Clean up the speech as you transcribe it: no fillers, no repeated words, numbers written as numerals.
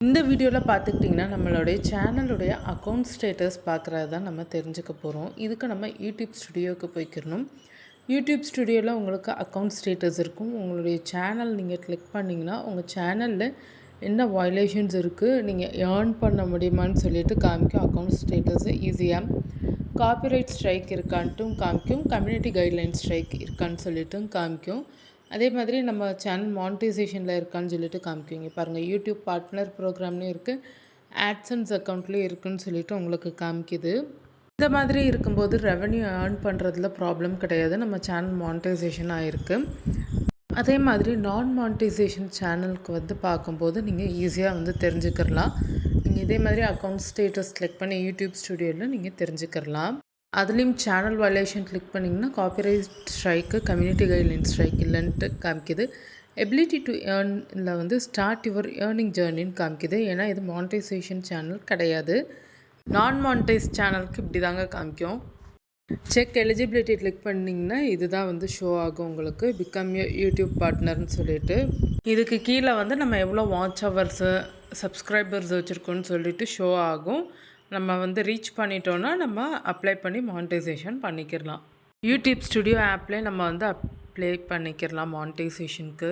இந்த வீடியோவில் பார்த்துக்கிட்டிங்கன்னா நம்மளுடைய சேனலுடைய அக்கௌண்ட் ஸ்டேட்டஸ் பார்க்குறது தான் நம்ம தெரிஞ்சுக்க போகிறோம். இதுக்கு நம்ம யூடியூப் ஸ்டுடியோவுக்கு போய்க்கிறணும். யூடியூப் ஸ்டுடியோவில் உங்களுக்கு அக்கௌண்ட் ஸ்டேட்டஸ் இருக்கும். உங்களுடைய சேனல் நீங்கள் கிளிக் பண்ணிங்கன்னா உங்கள் சேனலில் என்ன வயலேஷன்ஸ் இருக்குது, நீங்கள் ஏர்ன் பண்ண முடியுமான்னு சொல்லிட்டு காமிக்கும். அக்கௌண்ட் ஸ்டேட்டஸை ஈஸியாக காப்பிரைட் ஸ்ட்ரைக் இருக்கான்ட்டும் காமிக்கும், கம்யூனிட்டி கைட்லைன் ஸ்ட்ரைக் இருக்கான்னு சொல்லிட்டும் காமிக்கும். அதே மாதிரி நம்ம சேனல் மானிட்டைசேஷனில் இருக்கான்னு சொல்லிட்டு காமிக்குவீங்க. பாருங்கள், யூடியூப் பார்ட்னர் ப்ரோக்ராம்லேயும் இருக்குது, ஆட்சன்ஸ் அக்கௌண்ட்லேயும் இருக்குதுன்னு சொல்லிட்டு உங்களுக்கு காமிக்குது. இந்த மாதிரி இருக்கும்போது ரெவன்யூ ஏர்ன் பண்ணுறதுல ப்ராப்ளம் கிடையாது. நம்ம சேனல் மானிட்டைசேஷன் ஆகிருக்கு. அதே மாதிரி நான் மானிட்டைசேஷன் சேனலுக்கு வந்து பார்க்கும்போது நீங்கள் ஈஸியாக தெரிஞ்சுக்கிறலாம். நீங்கள் இதே மாதிரி அக்கௌண்ட் ஸ்டேட்டஸ் கிளிக் பண்ணி யூடியூப் ஸ்டுடியோவில் நீங்கள் தெரிஞ்சுக்கிறலாம். அதுலேயும் சேனல் வயலேஷன் கிளிக் பண்ணிங்கன்னா copyright strike, community guideline strike இல்லைன்ட்டு காமிக்குது. Ability to earn start your earning ஜேர்னின்னு காமிக்குது. ஏன்னா இது மானிட்டைசேஷன் சேனல் கிடையாது. நான் மானிட்டைஸ் சேனலுக்கு இப்படி தாங்க காமிக்கும். செக் எலிஜிபிலிட்டி கிளிக் பண்ணிங்கன்னா இதுதான் ஷோ ஆகும் உங்களுக்கு, பிகம் யூடியூப் பார்ட்னர்னு சொல்லிட்டு. இதுக்கு கீழே நம்ம எவ்வளோ வாட்ச் ஹவர்ஸு சப்ஸ்கிரைபர்ஸ் வச்சுருக்கோன்னு சொல்லிட்டு ஷோ ஆகும். நம்ம ரீச் பண்ணிட்டோன்னா நம்ம அப்ளை பண்ணி மானிட்டைசேஷன் பண்ணிக்கிடலாம். யூடியூப் ஸ்டுடியோ ஆப்லேயே நம்ம அப்ளை பண்ணிக்கிடலாம் மானிட்டைசேஷனுக்கு.